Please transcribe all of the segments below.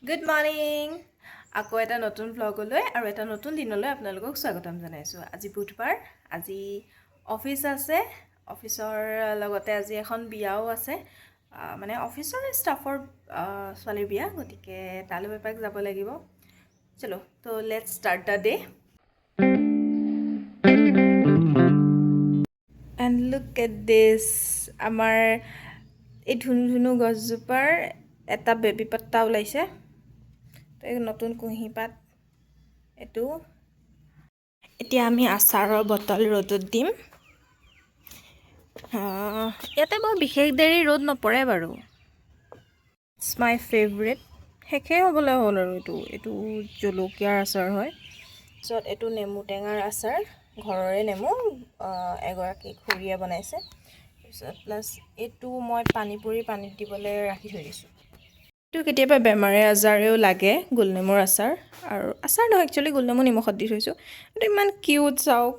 Good morning আকৌ এটা নতুন ব্লগলৈ আৰু এটা নতুন দিনলৈ আপোনালোকক স্বাগতম জনাইছোঁ। আজি বুধবাৰ, আজি অফিচ আছে, অফিচৰ লগতে আজি এখন বিয়াও আছে, মানে অফিচৰ ষ্টাফৰ ছোৱালীৰ বিয়া, গতিকে তালৈ এপাক যাব লাগিব। চলো তো let's start the day. And look at this, আমাৰ এই ধুনু ধুনু গছজোপাৰ এটা বেবী পাত্তা ওলাইছে। এই নতুন কুঁহিপাত এইটো। এতিয়া আমি আচাৰৰ বটল ৰ'দত দিম। ইয়াতে বৰ বিশেষ দেৰি ৰ'দ নপৰে বাৰু। It's my favourite. শেষেই হ'বলৈ হ'ল আৰু এইটো জলকীয়াৰ আচাৰ হয়। তাৰপিছত এইটো নেমু টেঙাৰ আচাৰ, ঘৰৰে নেমু, এগৰাকী খুৰীয়ে বনাইছে। তাৰপিছত প্লাছ এইটো মই পানীত দিবলৈ ৰাখি থৈ দিছোঁ। এইটো কেতিয়াবা বেমাৰে আজাৰেও লাগে, গোলনেমুৰ আচাৰ। আৰু আচাৰ নহয়, একচুৱেলি গোলনেমু নিমখত দি থৈছোঁ। এইটো ইমান কিউট, চাওক।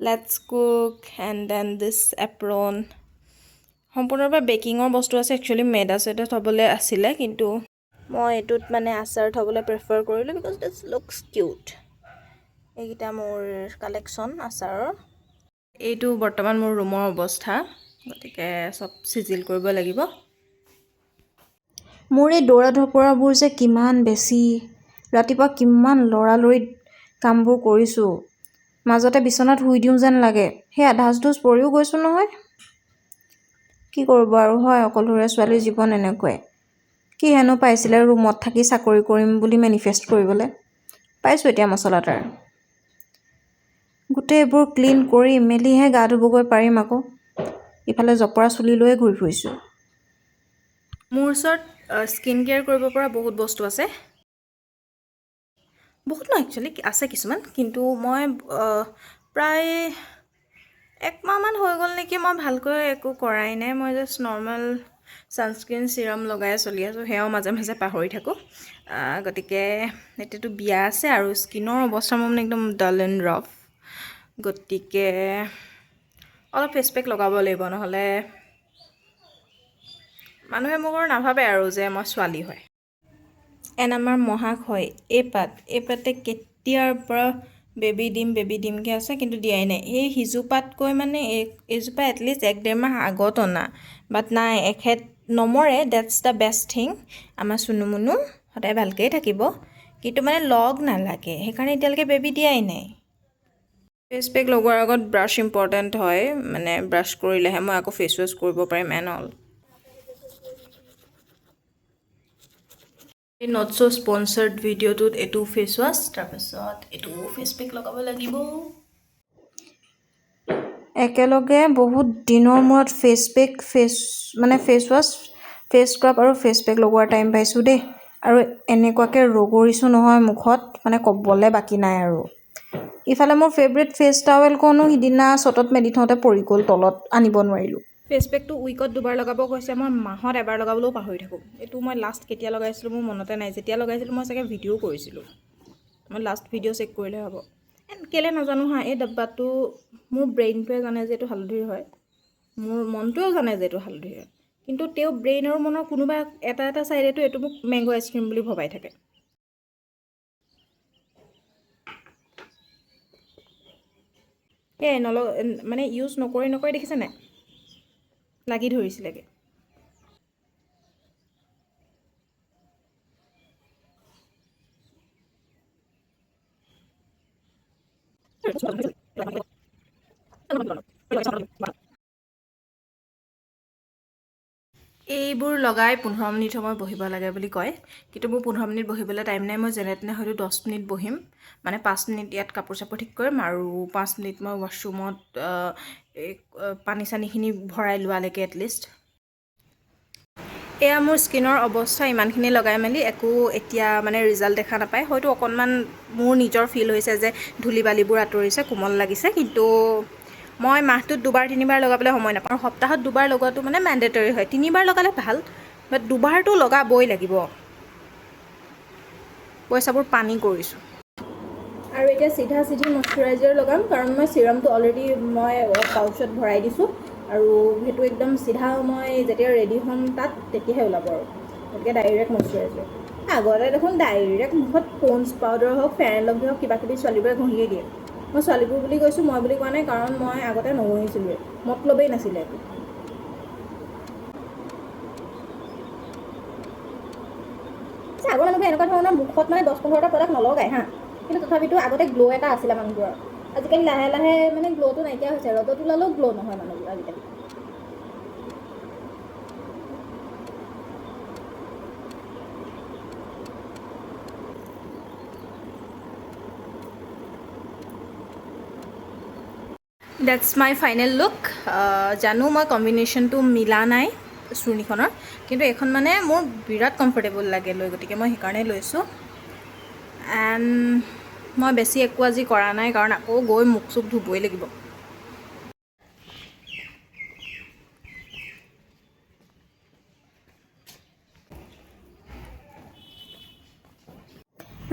Let's cook and then this apron. সম্পূৰ্ণৰূপে বেকিঙৰ বস্তু আছে, একচুৱেলি মেদা চেদা থ'বলৈ আছিলে, কিন্তু মই এইটোত মানে আচাৰ থ'বলৈ প্ৰেফাৰ কৰিলোঁ বিকজ দিছ লুকছ কিউট। এইকেইটা মোৰ কালেকশ্যন আচাৰৰ। এইটো বৰ্তমান মোৰ ৰুমৰ অৱস্থা, গতিকে চব চিজিল কৰিব লাগিব। মোৰ এই দৌৰা ধপৰাবোৰ যে কিমান বেছি, ৰাতিপুৱা কিমান লৰালৰিত কামবোৰ কৰিছোঁ, মাজতে বিচনাত শুই দিওঁ যেন লাগে। সেই আধাচ ধুচ পৰিও গৈছোঁ নহয়। কি কৰিব আৰু, হয়, অকলশৰীয়া ছোৱালীৰ জীৱন এনেকুৱাই। কি হেনো পাইছিলে ৰুমত থাকি চাকৰি কৰিম বুলি মেনিফেষ্ট কৰিবলৈ? পাইছোঁ এতিয়া মচলা তাৰ। গোটেইবোৰ ক্লিন কৰি মেলিহে গা ধুবগৈ পাৰিম আকৌ। ইফালে জপৰা চুলি লৈয়ে ঘূৰি ফুৰিছোঁ। মোৰ ওচৰত স্কিন কেয়াৰ কৰিব পৰা বহুত বস্তু আছে। বহুত নহয়, একচুৱেলি আছে কিছুমান, কিন্তু মই প্ৰায় একমাহমান হৈ গ'ল নেকি, মই ভালকৈ একো কৰাই নাই। মই জাষ্ট নৰ্মেল ছানস্ক্ৰীন চিৰাম লগাই চলি আছোঁ, সেয়াও মাজে মাজে পাহৰি থাকোঁ। গতিকে এতিয়াতো বিয়া আছে আৰু স্কিনৰ অৱস্থা মোৰ মানে একদম ডাল এণ্ড ৰাফ, গতিকে অলপ ফেচ পেক লগাব লাগিব, নহ'লে মানুহে মোক আৰু নাভাবে আৰু যে মই ছোৱালী হয়। এণ্ড আমাৰ মহাশয় এই পাতে কেতিয়াৰ পৰা বেবী দিমকৈ আছে, কিন্তু দিয়াই নাই। এই সিজোপাতকৈ মানে এইজোপা এটলিষ্ট 1-1.5 মাহ আগত অনা, বাট নাই, এখেত নমৰে। That's the best thing. আমাৰ চুনুমুনু সদায় ভালকেই থাকিব, কিন্তু মানে লগ নালাগে, সেইকাৰণে এতিয়ালৈকে বেবী দিয়াই নাই। ফেচ পেক লগোৱাৰ আগত ব্ৰাছ ইম্পৰ্টেণ্ট হয়, মানে ব্ৰাছ কৰিলেহে মই আকৌ ফেচ ৱাছ কৰিব পাৰিম এণ্ড অল। এই নট ছ' স্পনচাৰ্ড ভিডিঅ'টোত এইটো ফেচ ৱাছ, তাৰপিছত এইটো ফেচ পেক লগাব লাগিব। একেলগে বহুত দিনৰ মূৰত ফেচ ৱাছ, ফেচ স্ক্ৰাব আৰু ফেচ পেক লগোৱাৰ টাইম পাইছোঁ দেই। আৰু এনেকুৱাকৈ ৰগৰিছোঁ নহয় মুখত, মানে ক'বলৈ বাকী নাই আৰু। ইফালে মোৰ ফেভৰেট ফেচ টাৱেলকনো সিদিনা চটত মেলি থওঁতে পৰি গ'ল তলত, আনিব নোৱাৰিলোঁ। ফেচ পেকটো উইকত 2বাৰ লগাব কৈছে, মই মাহত এবাৰ লগাবলৈও পাহৰি থাকোঁ। এইটো মই লাষ্ট কেতিয়া লগাইছিলোঁ মোৰ মনতে নাই। যেতিয়া লগাইছিলোঁ মই চাগে ভিডিঅ' কৰিছিলোঁ, মই লাষ্ট ভিডিঅ' চেক কৰিলে হ'ব। কেলৈ নাজানো হা, এই ডাব্বাটো মোৰ ব্ৰেইনটোৱে জানে যে এইটো হালধিৰ হয়, মোৰ মনটোৱেও জানে যে এইটো হালধিৰ হয়, কিন্তু তেওঁ ব্ৰেইন আৰু মনৰ কোনোবা এটা ছাইডেতো এইটো মোক মেংগ' আইচক্ৰীম বুলি ভবাই থাকে। মানে ইউজ নকৰি দেখিছে নাই, লাগি ধৰিছিলেগৈ। এইবোৰ লগাই 15 মিনিট সময় বহিব লাগে বুলি কয়, কিন্তু মোৰ 15 মিনিট বহিবলৈ টাইম নাই। মই যেনে তেনে হয়তো 10 মিনিট বহিম, মানে 5 মিনিট ইয়াত কাপোৰ চাপোৰ ঠিক কৰিম আৰু 5 মিনিট মই ৱাশ্বৰুমত পানী চানীখিনি ভৰাই লোৱালৈকে এটলিষ্ট। এয়া মোৰ স্কিনৰ অৱস্থা, ইমানখিনি লগাই মেলি একো এতিয়া মানে ৰিজাল্ট দেখা নাপায়। হয়তো অকণমান মোৰ নিজৰ ফিল হৈছে যে ধূলি বালিবোৰ আঁতৰিছে, কোমল লাগিছে, কিন্তু মই মাহটোত 2-3বাৰ লগাবলৈ সময় নাপাওঁ। আৰু সপ্তাহত 2বাৰ লগোৱাটো মানে মেণ্ডেটৰী হয়। 3বাৰ লগালে ভাল, বাট 2বাৰটো লগাবই লাগিব। পইচাবোৰ পানী কৰিছোঁ। আৰু এতিয়া চিধি মইশ্চাৰাইজাৰ লগাম, কাৰণ মই চিৰামটো অলৰেডি মই পাউচত ভৰাই দিছোঁ, আৰু সেইটো একদম চিধা মই যেতিয়া ৰেডি হ'ম তাত তেতিয়াহে ওলাব আৰু, গতিকে ডাইৰেক্ট মইশ্চাৰাইজাৰ। আগতে দেখোন ডাইৰেক্ট মুখত প'ণ্ডছ পাউডাৰ হওক ফেয়াৰ এণ্ড লাভলি হওক কিবা কিবি ছোৱালীবোৰে ঘঁহিয়ে দিয়ে। মই ছোৱালীবোৰ বুলি কৈছোঁ, মই বুলি কোৱা নাই, কাৰণ মই আগতে নঘঁহিছিলোঁৱে, মতলবেই নাছিলে একো। আগৰ মানুহে এনেকুৱা ধৰণৰ মুখত মানে 10-15টা প্ৰডাক্ট নলগায় হা, কিন্তু তথাপিতো আগতে গ্ল' এটা আছিলে মানুহবোৰৰ। আজিকালি লাহে লাহে মানে গ্ল'টো নাইকিয়া হৈছে, ৰ'দত ওলালেও গ্ল' নহয় মানুহবোৰ আজিকালি। That's my final look. জানো মই কম্বিনেশ্যনটো মিলা নাই চুৰ্ণিখনৰ, কিন্তু এইখন মানে মোৰ বিৰাট কমফৰ্টেবল লাগে লৈ, গতিকে মই সেইকাৰণে লৈছোঁ। এণ্ড মই বেছি একো আজি কৰা নাই, কাৰণ আকৌ গৈ মুখ চুখ ধুবই লাগিব।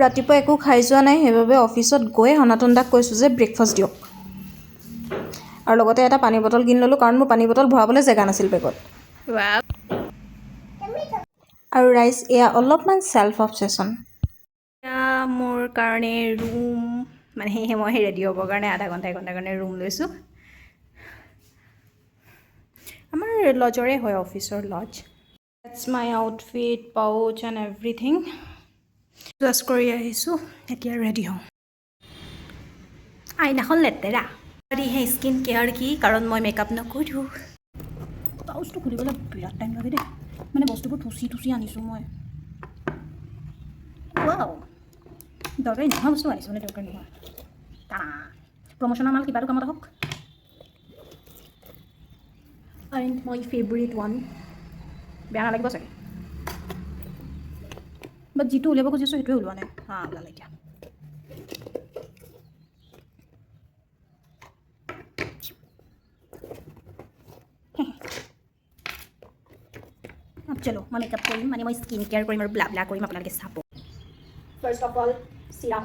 ৰাতিপুৱা একো খাই যোৱা নাই, সেইবাবে অফিচত গৈ সনাতন দাক কৈছোঁ যে ব্ৰেকফাষ্ট দিয়ক, আৰু লগতে এটা পানী বটল কিনি ল'লোঁ, কাৰণ মোৰ পানী বটল ভৰাবলৈ জেগা নাছিল বেগত। আৰু ৰাইজ, এয়া অলপমান ছেল্ফ অবছেশ্যন। এতিয়া মোৰ কাৰণে ৰুম, মানে মই ৰেডি হ'বৰ কাৰণে আধা ঘণ্টা এঘণ্টাৰ কাৰণে ৰুম লৈছোঁ। আমাৰ লজৰে হয়, অফিচৰ lodge. That's my outfit, pouch and everything. Just কৰি আহিছোঁ, এতিয়া ৰেডি হওঁ। আইনাখন লেতেৰা। সেই স্কিন কেয়াৰ কি, কাৰণ মই মেকআপ নকৰোঁ। পাউচটো খুলিবলৈ বিৰাট টাইম লাগে দেই, মানে বস্তুবোৰ থুচি আনিছোঁ মই। ৱাও, দৰকাৰী নোহোৱা বস্তু আনিছোঁ, মানে দৰকাৰী নোহোৱা। প্ৰমোচনৰ মাল কিবাটো কামত আহক। এণ্ড মাই ফেভৰেট ওৱান, বেয়া নালাগিব চাগে, বাট যিটো উলিয়াব খুজিছোঁ সেইটোৱে ওলোৱা নাই। ওলালে এতিয়া। চলো, মই মেকআপ কৰিম, মানে মই স্কিন কেয়াৰ কৰিম আৰু ব্লা ব্লা কৰিম, আপোনালোকে চাব। First of all serum.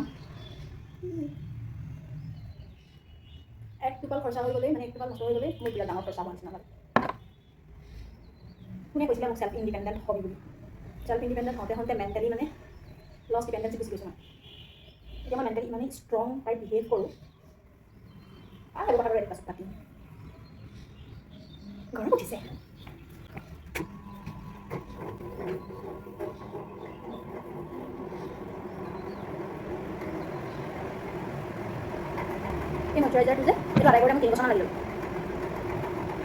এক টোপাল খৰচা হৈ গ'লেই, মানে এক টোপাল নষ্ট হৈ গ'লেই মোৰ বিৰাট ডাঙৰ খৰচা হোৱা নিচিনা লাগে। কোনে কৈছিলে মোক ছেল্ফ ইণ্ডিপেণ্ডেণ্ট হবি বুলি? ছেল্ফ ইণ্ডিপেণ্ডেণ্ট হওঁতে মেণ্টেলি মানে লষ্ট ডিপেণ্ডেঞ্চি গুচি গৈছোঁ মই। এতিয়া মই মেণ্টেলি ইমানেই ষ্ট্ৰং টাইপ বিহেভ কৰোঁ। সেইবোৰ কথা বাৰু পাছত পাতিম। গৰম উঠিছে। এই মইশ্চাৰাইজাৰটো যে এইটো আদায় কৰোঁতে মোৰ 3 বছৰমান লাগিল।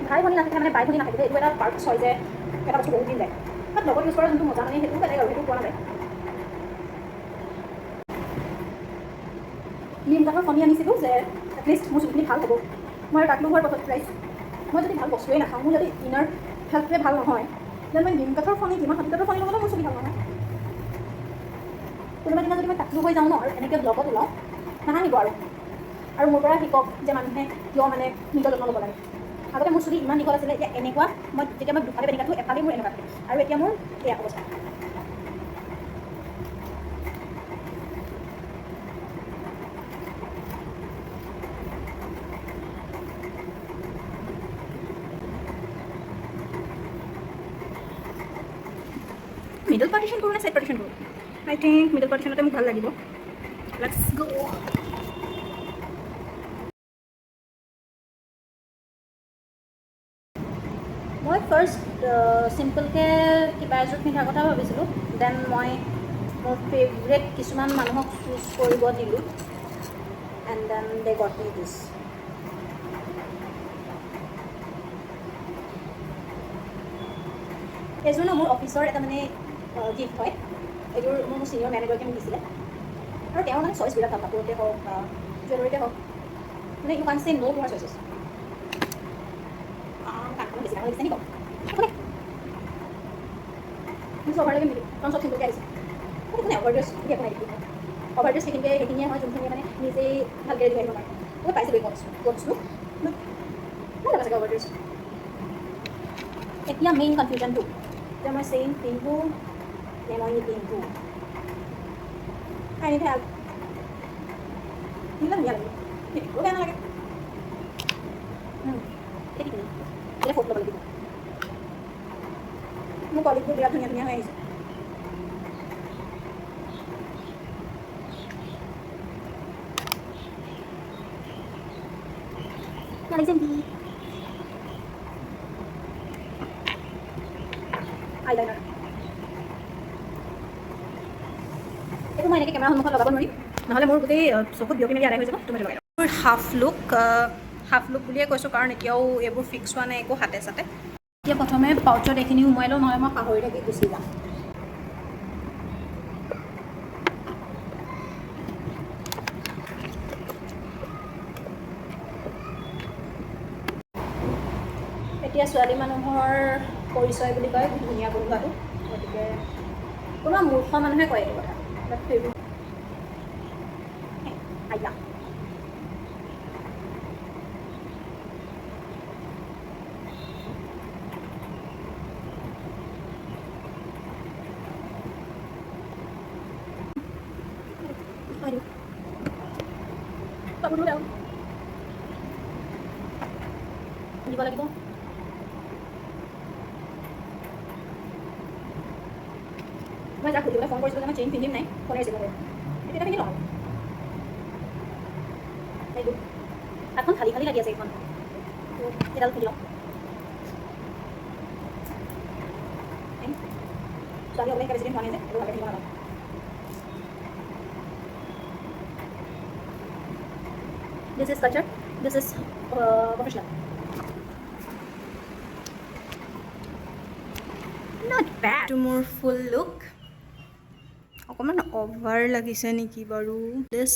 ভাই ভনী নাথাকিলে, মানে বাই ভনী নাথাকিলে এইটো এটা পাৰ্টছ হয় যে এটা বস্তু বহুত দিন যায়। বাট লগত ইউজ কৰা যোনটো মজা, মানে সেইটো বেলেগ আৰু, সেইটো পোৱা নাযায়। নিম কাঠৰ ফণি আনিছিলোঁ যে এটলিষ্ট মোৰ চুলিখিনি ভাল হ'ব। মই তাক লগোৱাৰ পাছত প্ৰাইচ, মই যদি ভাল বস্তুৱেই নাখাওঁ, মোৰ যদি ইনাৰ হেল্থটোৱে ভাল নহয়, দেন মই নিম কাঠৰ ফণি, যিমান হাতী কাঠৰ ফণি লগালেও মোৰ চুলি ভাল নহয়। কোনোবা দিনা যদি মই টাকলু হৈ যাওঁ ন, আৰু এনেকৈ ব্লগত ওলাওঁ, নাহাঁহিব আৰু মোৰ পৰা শিকক যে মানুহে কিয় মানে নিজৰ যত্ন ল'ব লাগে। আগতে মোৰ চুলি ইমান দীঘল আছিলে, এতিয়া এনেকুৱা, মই যেতিয়া মই দুফালে বেনি কাটোঁ, এফালে মোৰ এনেকুৱা থাকে, আৰু এতিয়া মোৰ এয়া অৱস্থা। মিডল পাৰ্টিশ্যন কৰোঁ নে ছাইড পাৰ্টিশ্যন কৰোঁ? আই থিংক মিডল পাৰ্টিশ্যনতে মোক ভাল লাগিব। লেটছ গো। মই ফাৰ্ষ্ট চিম্পলকৈ কিবা এযোৰ পিন্ধাৰ কথা ভাবিছিলোঁ, দেন মই মোৰ ফেভৰেট কিছুমান মানুহক চুজ কৰিব দিলোঁ, and then they got me this. এইযোৰ ন মোৰ অফিচৰ এটা মানে গিফ্ট হয়। এইযোৰ মোৰ ছিনিয়ৰ মেনেজাৰকে মোক দিছিলে, আৰু তেওঁৰ মানে চইচ বিৰাট ভাল, কাপোৰতে হওক বা জুৱেলাৰীতে হওক, মানে ইউ কান চে ন' টু হাৰ চইচেছ। কাণখন বেছি ডাঙৰ লাগিছে নি বাৰু? মোৰ অভাৰলৈকে মিলি, কাৰণ চব চিম্পলকৈ আহিছে। একো নাই, অভাৰড্ৰেছ বুলি একো নাই। অভাৰড্ৰেছ সেইখিনিয়ে হয় যোনখিনিয়ে মানে নিজেই ভালকৈ ৰেডি আহিব পাৰে। মই পাইছিলোঁ কোটছটো, ভাল লাগে চাগে অভাৰড্ৰেছ। এতিয়া মেইন কনফিউজনটো যে মই চেইন পিন্ধোঁ নে মই নিপিন্ধোঁ। আই নিড হেল্প। পিন্ধিলে ধুনীয়া লাগিব, পিন্ধিবও বেয়া নালাগে। এতিয়া কি পিন্ধিম? এতিয়া ফটো ল'ব লাগিব। মোৰ কলেজবোৰ বিৰাট ধুনীয়া ধুনীয়া হৈ আহিছে। লাগিছে নেকি আইলাইনাৰ এইটো মই এনেকৈ কেমেৰা সন্মুখত লগাব নোৱাৰিম নহ'লে মোৰ গোটেই চকুত বিয়পি মেলি আদায় হৈ যাব তুমি লগাই লওঁ মোৰ হাফ লুক বুলিয়ে কৈছোঁ কাৰণ এতিয়াও এইবোৰ ফিক্স হোৱা নাই একো হাতে চাতে এতিয়া প্ৰথমে পাউচত এইখিনি সোমাই লওঁ নহ'লে মই পাহৰি থাকি গুচি যাম এতিয়া ছোৱালী মানুহৰ পৰিচয় বুলি কয় ধুনীয়া গোন্ধোৱাটো গতিকে কোনোবা মূৰ্খ মানুহে কয় এইটো কথা আইয়া দিব লাগিব মই যাক সুধিবলৈ ফোন কৰিছিলোঁ যে মই চেইন পিন্ধিম নাই ফোনে ৰিচিভ নকৰোঁ তেতিয়া পিন্ধি লওঁ সেইটো হাতখন খালী খালী লাগি আছে এইখন এডাল খুলি লওঁ ছোৱালী হ'বলৈ বেছি দিন হোৱা নাই যে এইবোৰ ভালকৈ পিন্ধিব নালাগে This is culture. This is professional. Not bad. To more full look. অকণমান অভাৰ লাগিছে নেকি বাৰু দিছ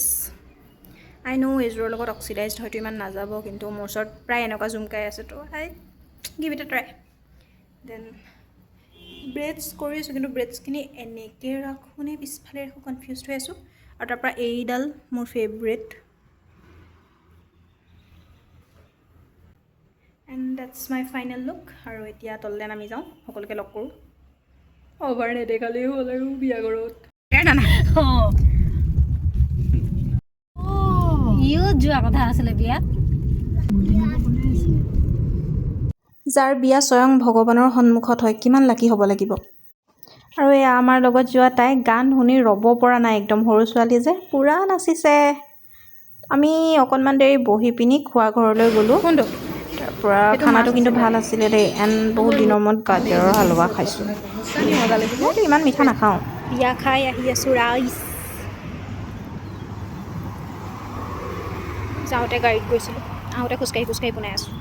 আই নো এইযোৰৰ লগত অক্সিডাইজড হয়তো ইমান নাযাব কিন্তু মোৰ ওচৰত প্ৰায় এনেকুৱা জুমকাই আছে তো I give it a try then breads কৰিছোঁ কিন্তু ব্ৰেডছখিনি এনেকৈ ৰাখোঁনে পিছফালে ৰাখোঁ কনফিউজ হৈ আছোঁ আৰু তাৰপৰা এইডাল মোৰ favourite and that's my final look আৰু এতিয়া তললৈ নামি যাওঁ সকলোকে লগ কৰোঁ অভাৰ নেদেখালেই হ'ল আৰু বিয়া ঘৰত যোৱা কথা আছিলে বিয়াত যাৰ বিয়া স্বয়ং ভগৱানৰ সন্মুখত হয় কিমান লাকি হ'ব লাগিব আৰু এয়া আমাৰ লগত যোৱা তাই গান শুনি ৰ'ব পৰা নাই একদম সৰু ছোৱালী যে পূৰা নাচিছে আমি অকণমান দেৰি বহি পিনি খোৱা ঘৰলৈ গ'লোঁ তাৰপৰা খানাটো কিন্তু ভাল আছিলে দেই এণ্ড বহুত দিনৰ মূৰত গাজৰৰ হালোৱা খাইছোঁ মইতো ইমান মিঠা নাখাওঁ বিয়া খাই আহি আছোঁ ৰাইচ যাওঁতে গাড়ীত গৈছিলোঁ আহোঁতে খোজকাঢ়ি বনাই আছোঁ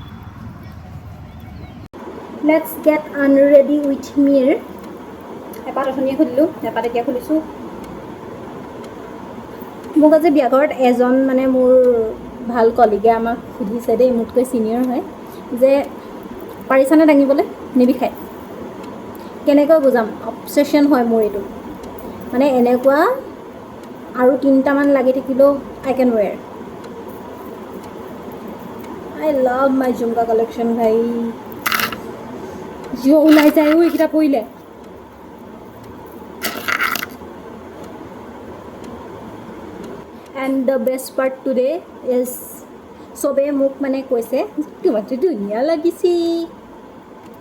লেটছ গেট আনৰেডি উইথ মিৰ এপাত অথনিয়ে খুলিলোঁ এপাত এতিয়া খুলিছোঁ মোক আজি বিয়া ঘৰত এজন মানে মোৰ ভাল কলিগে আমাক সুধিছে দেই মোতকৈ ছিনিয়ৰ হয় যে পাৰিছানে দাঙিবলৈ নিবিষায় কেনেকৈ বুজাম অবছেশ্যন হয় মোৰ এইটো মানে এনেকুৱা আৰু 3টামান লাগি থাকিলেও I can ৱেৰ I love my jhumka collection ভাই জিঅ' ওলাই যায় এইকেইটা পৰিলে and the best part today is চবেই মোক মানে কৈছে তোমাকতো ধুনীয়া লাগিছে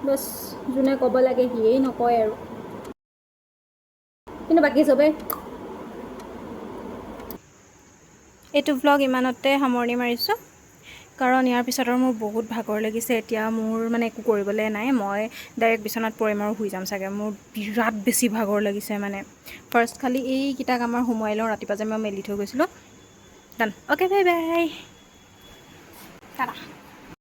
বছ যোনে ক'ব লাগে সিয়েই নকয় আৰু কিন্তু বাকী চবেই এইটো ভ্লগ ইমানতে সামৰণি মাৰিছোঁ কাৰণ ইয়াৰ পিছত আৰু মোৰ বহুত ভাগৰ লাগিছে এতিয়া মোৰ মানে একো কৰিবলৈ নাই মই ডাইৰেক্ট বিচনাত পৰিম আৰু শুই যাম চাগে মোৰ বিৰাট বেছি ভাগৰ লাগিছে মানে ফাৰ্ষ্ট খালি এইকেইটা কামৰ সোমোৱাই লওঁ ৰাতিপুৱা যে মই মেলি থৈ গৈছিলোঁ ডান অ'কে বাই বাই টাটা